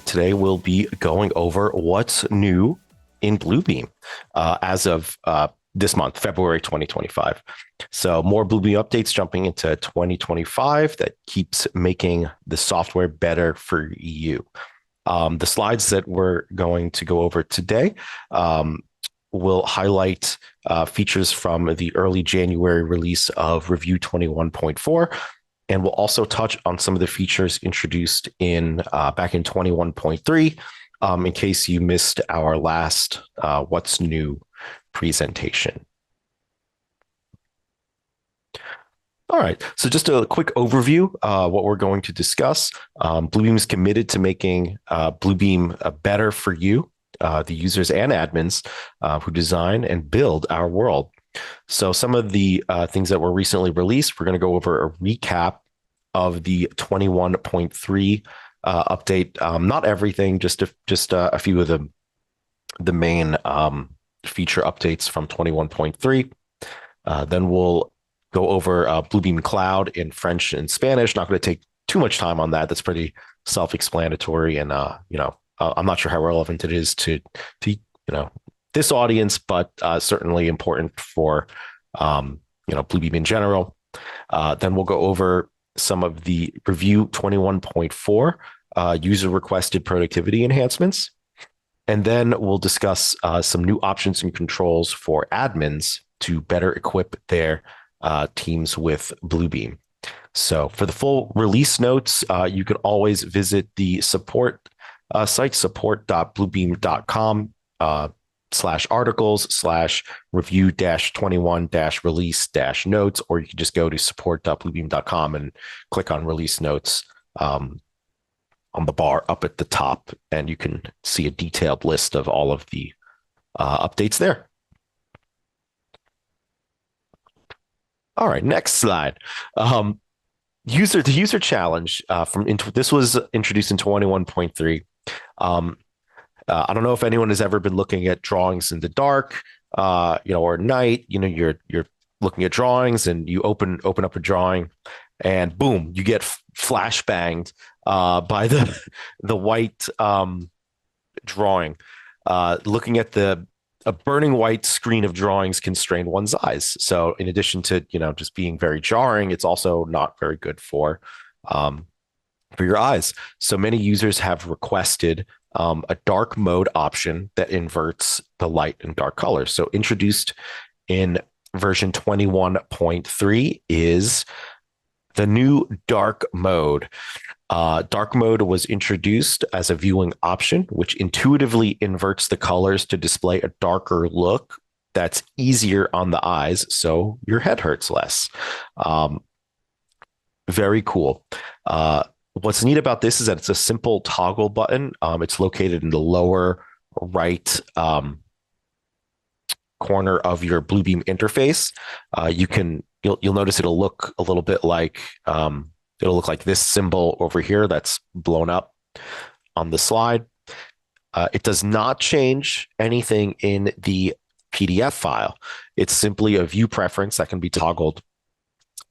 Today we'll be going over what's new in Bluebeam as of this month, February 2025. So more Bluebeam updates jumping into 2025 that keeps making the software better for you. The slides that we're going to go over today will highlight features from the early January release of Revu 21.4. And we'll also touch on some of the features introduced in back in 21.3 in case you missed our last What's New presentation. All right, so just a quick overview, what we're going to discuss. Bluebeam is committed to making Bluebeam better for you, the users and admins who design and build our world. So some of the things that were recently released, we're going to go over a recap of the 21.3 update. Not everything, just a few of the main feature updates from 21.3. Then we'll go over Bluebeam Cloud in French and Spanish. Not going to take too much time on that. That's pretty self-explanatory, and I'm not sure how relevant it is to this audience, but certainly important for Bluebeam in general. Then we'll go over some of the Revu 21.4 user requested productivity enhancements, and then we'll discuss some new options and controls for admins to better equip their teams with Bluebeam. So for the full release notes, you can always visit the support site, support.bluebeam.com /articles/review-21-release-notes, or you can just go to support.bluebeam.com and click on release notes on the bar up at the top, and you can see a detailed list of all of the updates there. All right, next slide. The user challenge this was introduced in 21.3. I don't know if anyone has ever been looking at drawings in the dark, or night. You're looking at drawings and you open up a drawing, and boom, you get flashbanged by the white drawing. Looking at a burning white screen of drawings can strain one's eyes. So in addition to just being very jarring, it's also not very good for your eyes. So many users have requested a dark mode option that inverts the light and dark colors. So introduced in version 21.3 is the new dark mode. Dark mode was introduced as a viewing option, which intuitively inverts the colors to display a darker look that's easier on the eyes, so your head hurts less. Very cool. What's neat about this is that it's a simple toggle button. It's located in the lower right corner of your Bluebeam interface. You'll notice it'll look a little bit like it'll look like this symbol over here that's blown up on the slide. It does not change anything in the PDF file. It's simply a view preference that can be toggled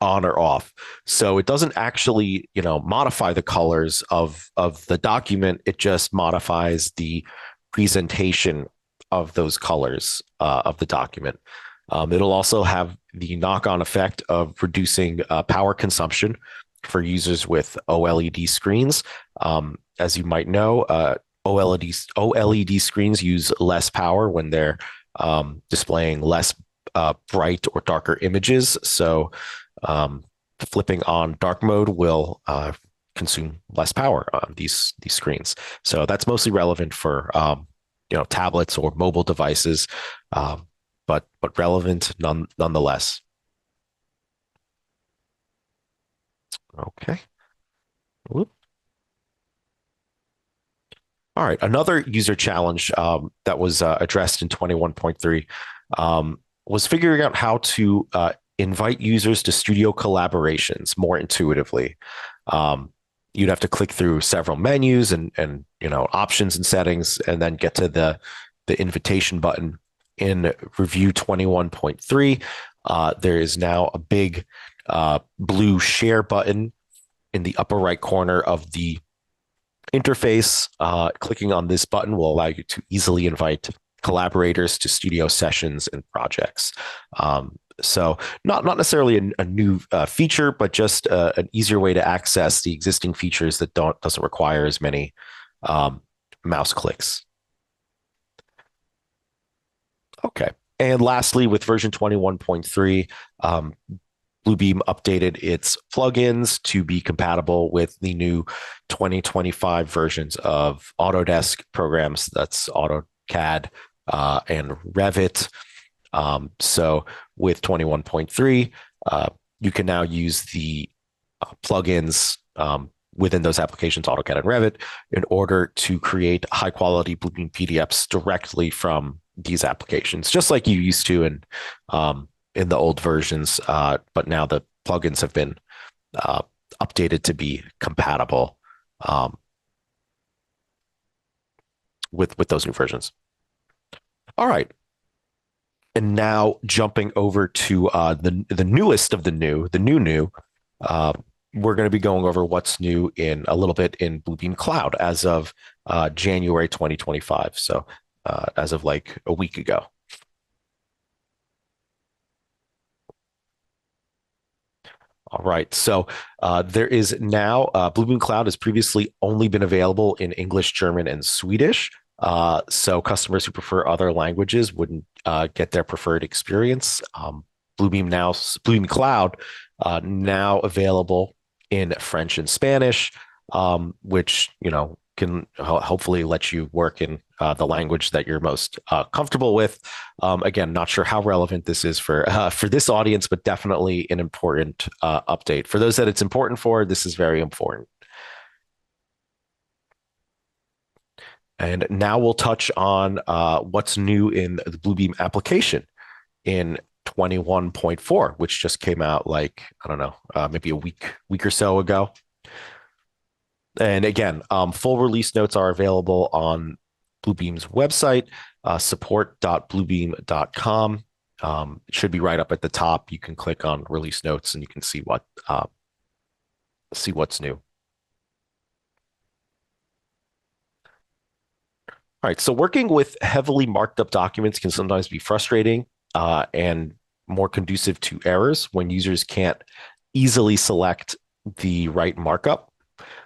on or off. So it doesn't actually, modify the colors of the document. It just modifies the presentation of those colors of the document. It'll also have the knock-on effect of reducing power consumption for users with OLED screens. As you might know, OLED screens use less power when they're displaying less bright or darker images. So flipping on dark mode will consume less power on these screens. So that's mostly relevant for tablets or mobile devices, but relevant nonetheless. Okay. Whoop. All right. Another user challenge that was addressed in 21.3 was figuring out how to invite users to studio collaborations more intuitively. You'd have to click through several menus and options and settings, and then get to the invitation button. In Revu 21.3, there is now a big blue share button in the upper right corner of the interface. Clicking on this button will allow you to easily invite collaborators to studio sessions and projects. So not necessarily a new feature, but just an easier way to access the existing features that doesn't require as many mouse clicks. Okay. And lastly, with version 21.3, Bluebeam updated its plugins to be compatible with the new 2025 versions of Autodesk programs. That's AutoCAD and Revit. So with 21.3, you can now use the plugins within those applications, AutoCAD and Revit, in order to create high quality Bluebeam PDFs directly from these applications, just like you used to in the old versions. But now the plugins have been updated to be compatible with those new versions. All right. And now jumping over to the newest of the new, we're going to be going over what's new in a little bit in Bluebeam Cloud as of January 2025. So as of like a week ago. All right. So there is now Bluebeam Cloud has previously only been available in English, German, and Swedish. So customers who prefer other languages wouldn't get their preferred experience. Bluebeam Cloud now available in French and Spanish, which can hopefully let you work in the language that you're most comfortable with. Again, not sure how relevant this is for this audience, but definitely an important update. For those that it's important for, this is very important. And now we'll touch on what's new in the Bluebeam application in 21.4, which just came out like, I don't know, maybe a week or so ago. And again, full release notes are available on Bluebeam's website, support.bluebeam.com. It should be right up at the top. You can click on release notes and you can see what's new. All right, so working with heavily marked up documents can sometimes be frustrating and more conducive to errors when users can't easily select the right markup.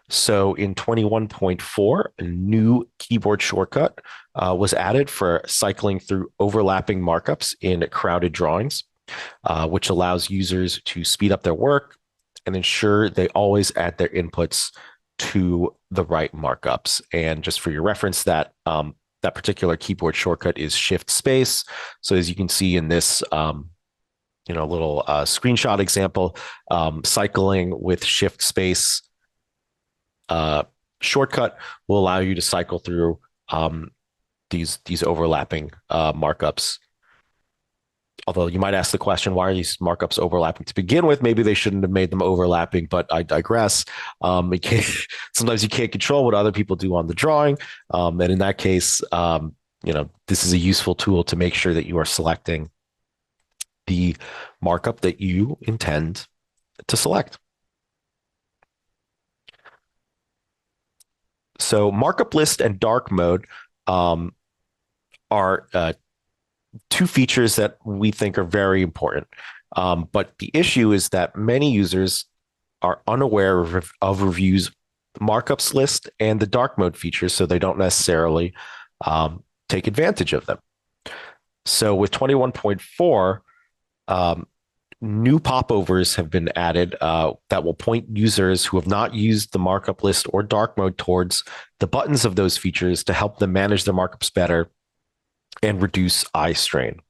So in 21.4, a new keyboard shortcut was added for cycling through overlapping markups in crowded drawings, which allows users to speed up their work and ensure they always add their inputs to the right markups. And just for your reference, that particular keyboard shortcut is Shift Space. So as you can see in this little screenshot example, cycling with Shift Space shortcut will allow you to cycle through these overlapping markups. Although you might ask the question, why are these markups overlapping to begin with? Maybe they shouldn't have made them overlapping, but I digress. Sometimes you can't control what other people do on the drawing. And in that case, this is a useful tool to make sure that you are selecting the markup that you intend to select. So markup list and dark mode are two features that we think are very important. But the issue is that many users are unaware of Revu's markups list and the dark mode features, so they don't necessarily take advantage of them. So with 21.4, new popovers have been added that will point users who have not used the markup list or dark mode towards the buttons of those features to help them manage their markups better and reduce eye strain.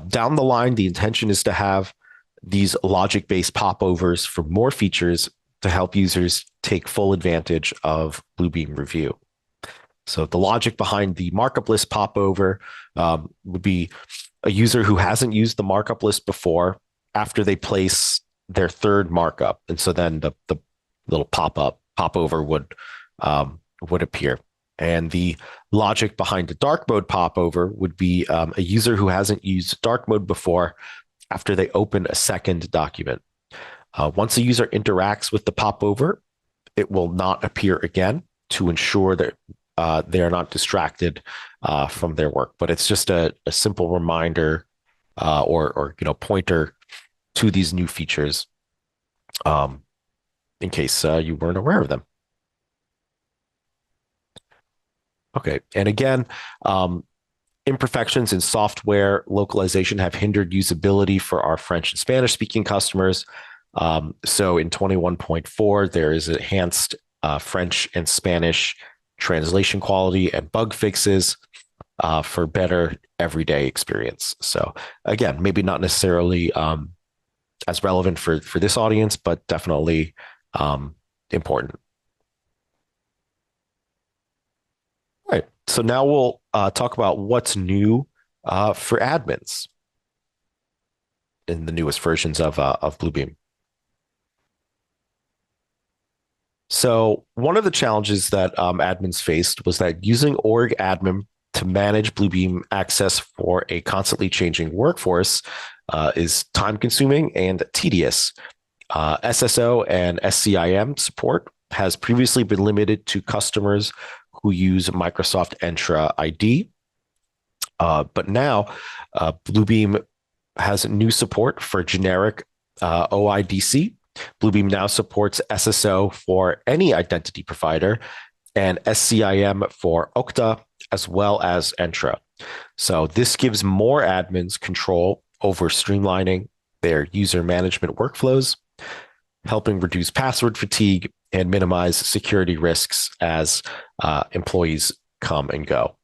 Down the line, the intention is to have these logic-based popovers for more features to help users take full advantage of Bluebeam Revu. So the logic behind the markup list popover would be a user who hasn't used the markup list before after they place their third markup. And so then the little popover would appear. And the logic behind the dark mode popover would be a user who hasn't used dark mode before after they open a second document. Once a user interacts with the popover, it will not appear again. to ensure that they're not distracted from their work. But it's just a simple reminder or pointer to these new features um, in case you weren't aware of them. Okay, and again, imperfections in software localization have hindered usability for our French and Spanish speaking customers. So in 21.4, there is enhanced French and Spanish translation quality and bug fixes for better everyday experience. So again, maybe not necessarily as relevant for this audience, but definitely important. All right. So now we'll talk about what's new for admins in the newest versions of Bluebeam. So one of the challenges that admins faced was that using org admin to manage Bluebeam access for a constantly changing workforce is time consuming and tedious. SSO and SCIM support has previously been limited to customers who use Microsoft Entra ID. But now Bluebeam has new support for generic OIDC. Bluebeam now supports SSO for any identity provider and SCIM for Okta as well as Entra. So this gives more admins control over streamlining their user management workflows, helping reduce password fatigue and minimize security risks as employees come and go.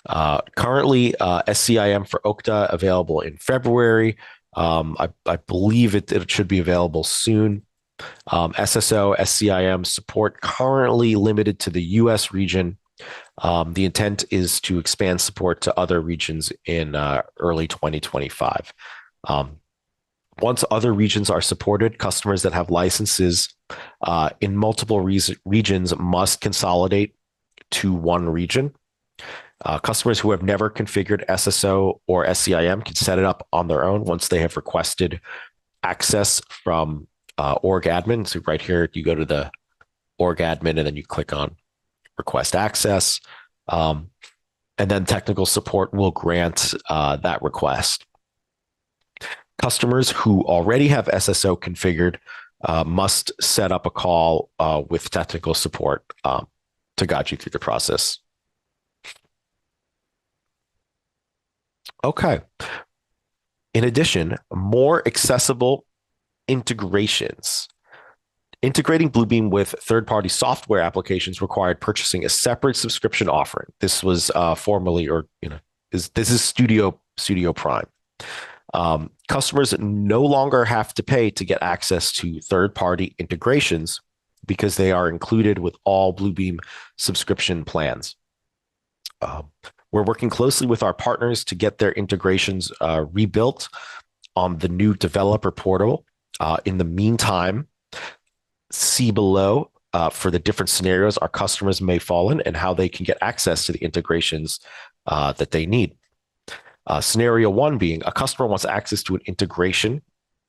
Currently, SCIM for Okta available in February. I believe it should be available soon. SSO, SCIM support currently limited to the US region. The intent is to expand support to other regions in early 2025. Once other regions are supported, customers that have licenses in multiple regions must consolidate to one region. Customers who have never configured SSO or SCIM can set it up on their own once they have requested access from org admin. So right here, you go to the org admin and then you click on request access. And then technical support will grant that request. Customers who already have SSO configured must set up a call with technical support to guide you through the process. Okay. In addition, more accessible integrations. Integrating Bluebeam with third-party software applications required purchasing a separate subscription offering. This was formerly, this is Studio Prime. Customers no longer have to pay to get access to third-party integrations because they are included with all Bluebeam subscription plans. We're working closely with our partners to get their integrations rebuilt on the new developer portal. In the meantime, see below for the different scenarios our customers may fall in and how they can get access to the integrations that they need. Scenario one being a customer wants access to an integration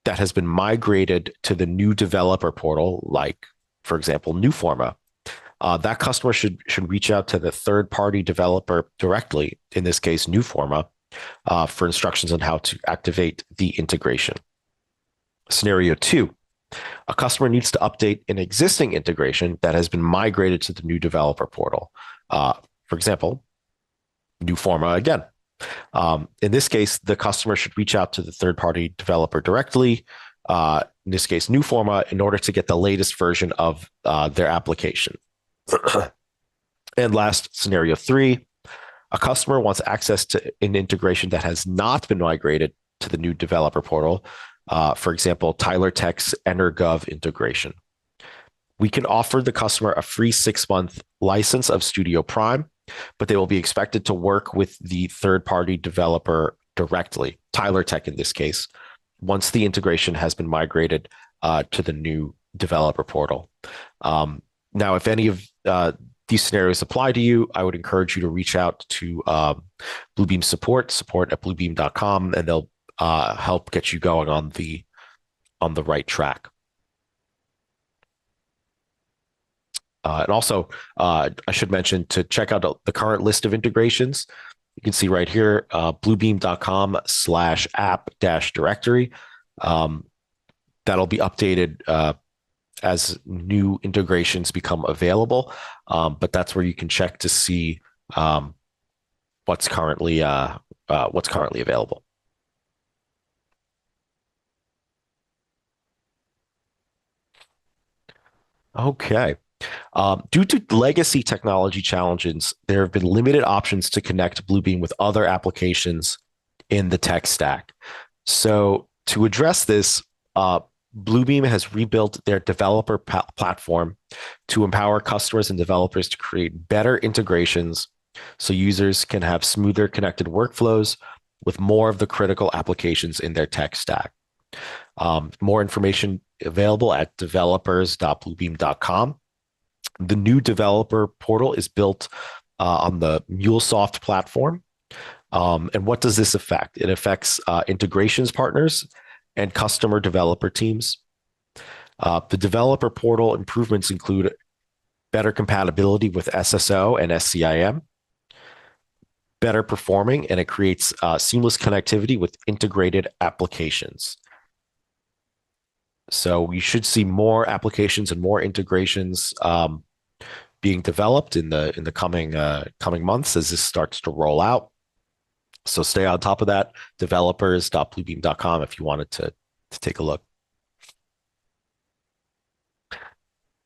that has been migrated to the new developer portal, like, for example, Newforma. That customer should reach out to the third-party developer directly, in this case, Newforma, for instructions on how to activate the integration. Scenario two, a customer needs to update an existing integration that has been migrated to the new developer portal. For example, Newforma again. In this case, the customer should reach out to the third-party developer directly, in this case, Newforma, in order to get the latest version of their application. And last, scenario three, a customer wants access to an integration that has not been migrated to the new developer portal. For example, Tyler Tech's EnterGov integration. We can offer the customer a free 6-month license of Studio Prime, but they will be expected to work with the third-party developer directly, Tyler Tech in this case, once the integration has been migrated to the new developer portal. Now, if any of these scenarios apply to you, I would encourage you to reach out to Bluebeam support at bluebeam.com, and they'll help get you going on the right track. And also, I should mention to check out the current list of integrations. You can see right here, bluebeam.com/app-directory. That'll be updated as new integrations become available. But that's where you can check to see um, what's currently available. Okay. Due to legacy technology challenges, there have been limited options to connect Bluebeam with other applications in the tech stack. So to address this, Bluebeam has rebuilt their developer platform to empower customers and developers to create better integrations so users can have smoother connected workflows with more of the critical applications in their tech stack. More information available at developers.bluebeam.com. The new developer portal is built on the MuleSoft platform. And what does this affect? It affects integrations partners and customer developer teams. The developer portal improvements include better compatibility with SSO and SCIM, better performing, and it creates seamless connectivity with integrated applications. So you should see more applications and more integrations being developed in the coming months as this starts to roll out. So stay on top of that. Developers.bluebeam.com if you wanted to take a look.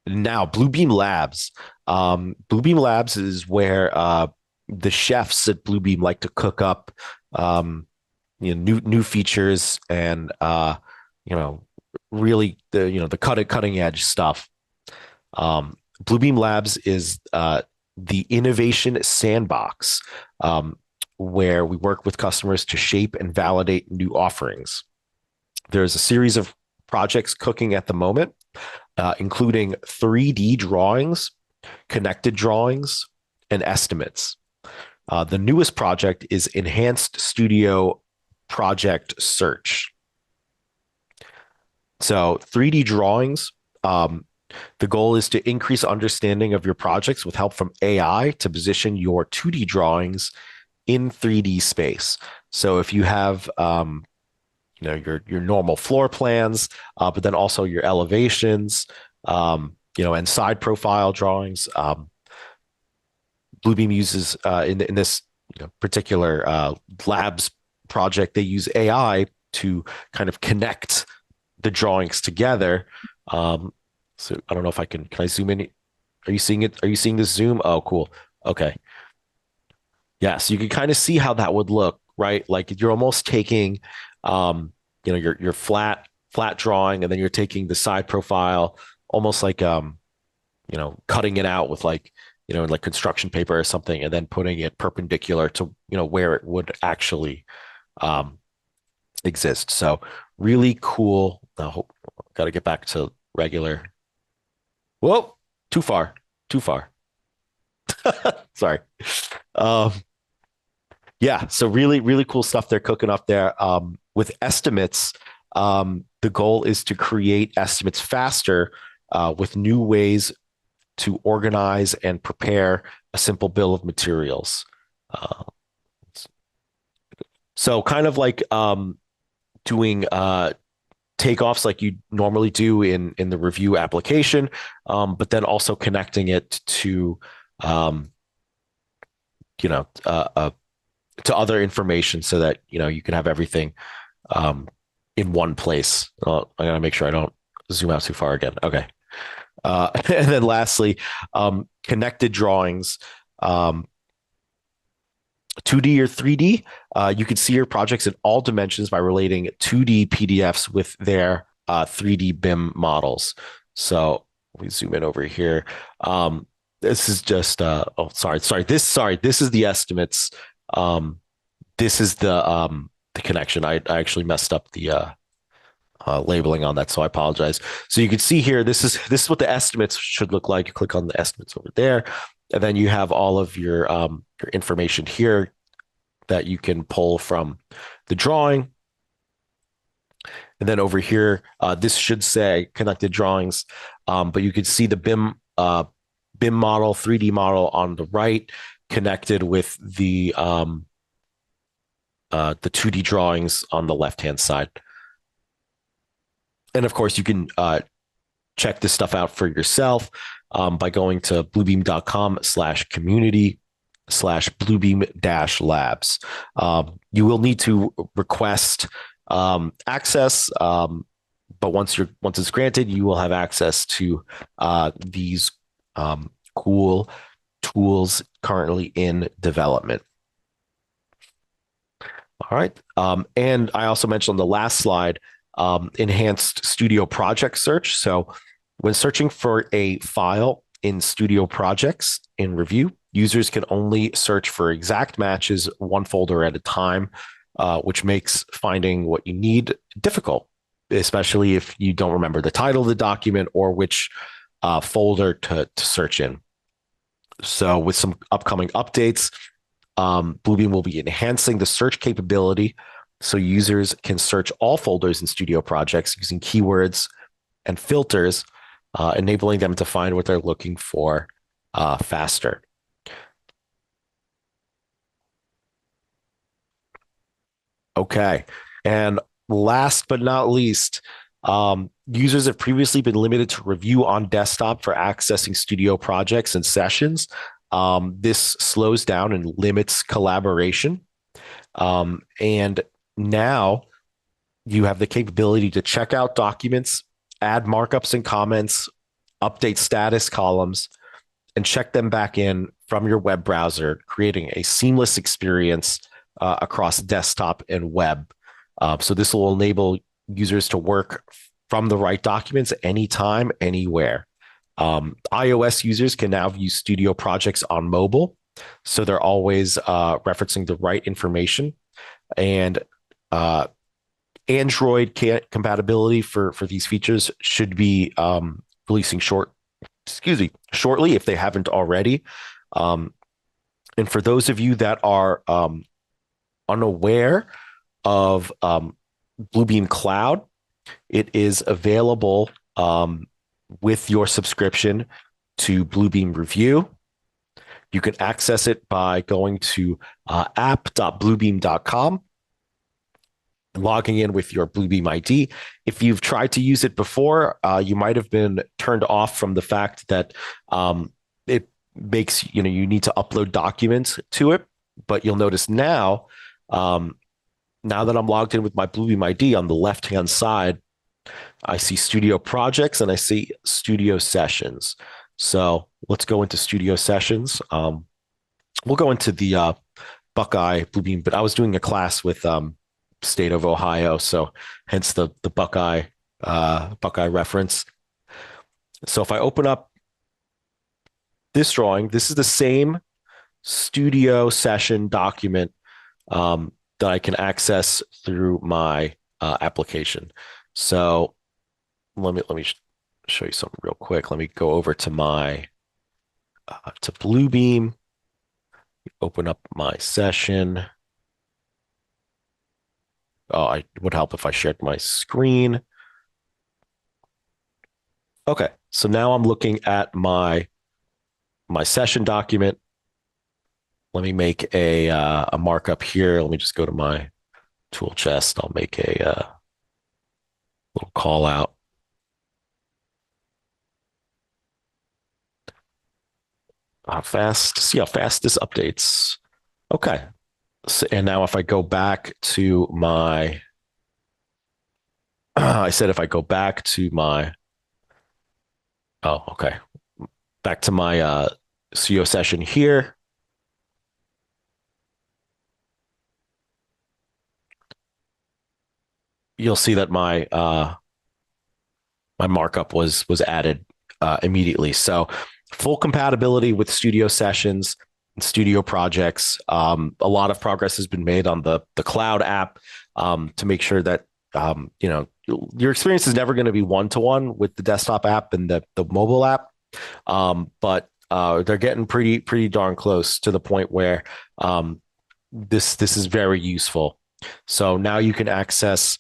Now, Bluebeam Labs. Bluebeam Labs is where the chefs at Bluebeam like to cook up new features and really the cutting edge stuff. Bluebeam Labs is the innovation sandbox where we work with customers to shape and validate new offerings. There's a series of projects cooking at the moment, including 3D drawings, connected drawings, and estimates. The newest project is Enhanced Studio Project Search. So 3D drawings, the goal is to increase understanding of your projects with help from AI to position your 2D drawings in 3D space. So if you have your normal floor plans, but then also your elevations, and side profile drawings, Bluebeam uses in this particular labs project, they use AI to kind of connect the drawings together. So I don't know if can I zoom in? Are you seeing it? Are you seeing this zoom? Oh, cool. Okay. Yeah, so you can kind of see how that would look, right? Like you're almost taking, your flat drawing, and then you're taking the side profile, almost like, cutting it out with like construction paper or something, and then putting it perpendicular to, where it would actually exist. So really cool. Got to get back to regular. Whoa, too far. Sorry. Yeah, so really, really cool stuff they're cooking up there. With estimates, the goal is to create estimates faster with new ways to organize and prepare a simple bill of materials. So kind of like doing takeoffs like you normally do in the review application, but then also connecting it to to other information so that you can have everything in one place. I gotta make sure I don't zoom out too far again. Okay. And then lastly, connected drawings, 2D or 3D. You can see your projects in all dimensions by relating 2D PDFs with their 3D BIM models. So we zoom in over here. This is just this is the estimates. This is the connection. I actually messed up the labeling on that, so I apologize. So you can see here, this is what the estimates should look like. You click on the estimates over there, and then you have all of your information here that you can pull from the drawing. And then over here, this should say connected drawings, but you can see the BIM BIM model, 3D model on the right, connected with the 2D drawings on the left-hand side. And of course, you can check this stuff out for yourself by going to bluebeam.com/community/bluebeam-labs. You will need to request access, but once it's granted, you will have access to these cool tools currently in development. All right. And I also mentioned on the last slide, enhanced studio project search. So when searching for a file in studio projects in Revu, users can only search for exact matches one folder at a time, which makes finding what you need difficult, especially if you don't remember the title of the document or which folder to search in. So with some upcoming updates, Bluebeam will be enhancing the search capability so users can search all folders in studio projects using keywords and filters, enabling them to find what they're looking for faster. Okay. And last but not least, users have previously been limited to Revu on desktop for accessing studio projects and sessions. This slows down and limits collaboration. And now you have the capability to check out documents, add markups and comments, update status columns, and check them back in from your web browser, creating a seamless experience across desktop and web. So this will enable users to work from the right documents anytime, anywhere. iOS users can now view studio projects on mobile, so they're always referencing the right information. And Android compatibility for these features should be releasing shortly if they haven't already. And for those of you that are unaware of Bluebeam Cloud, it is available with your subscription to Bluebeam Revu. You can access it by going to app.bluebeam.com, logging in with your Bluebeam ID. If you've tried to use it before, you might have been turned off from the fact that it makes, you need to upload documents to it. But you'll notice now, now that I'm logged in with my Bluebeam ID, on the left-hand side, I see studio projects and I see studio sessions. So let's go into studio sessions. We'll go into the Buckeye Bluebeam, but I was doing a class with State of Ohio, so hence the Buckeye reference. So if I open up this drawing, this is the same studio session document that I can access through my application. So let me show you something real quick. Let me go over to my to Bluebeam, open up my session. Oh, it would help if I shared my screen. Okay, so now I'm looking at my session document. Let me make a markup here. Let me just go to my tool chest. I'll make a little call out. See how fast this updates. Okay. So, and now if I go back to my, I said if I go back to my, oh, okay. Back to my studio session here. You'll see that my my markup was added immediately. So full compatibility with studio sessions and studio projects. A lot of progress has been made on the cloud app to make sure that your experience is never going to be one-to-one with the desktop app and the mobile app, but they're getting pretty darn close to the point where this is very useful. So now you can access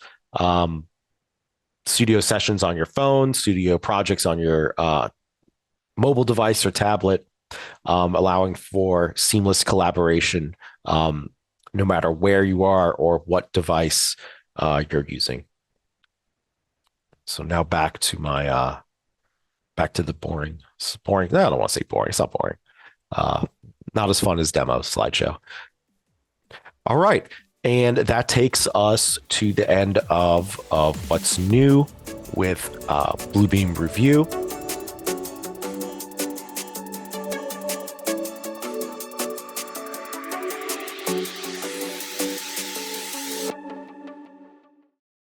studio sessions on your phone, studio projects on your mobile device or tablet, allowing for seamless collaboration, no matter where you are or what device you're using. So now back to my back to the boring. It's boring. No, I don't want to say boring. It's not boring. Not as fun as demo slideshow. All right. And that takes us to the end of what's new with Bluebeam Revu.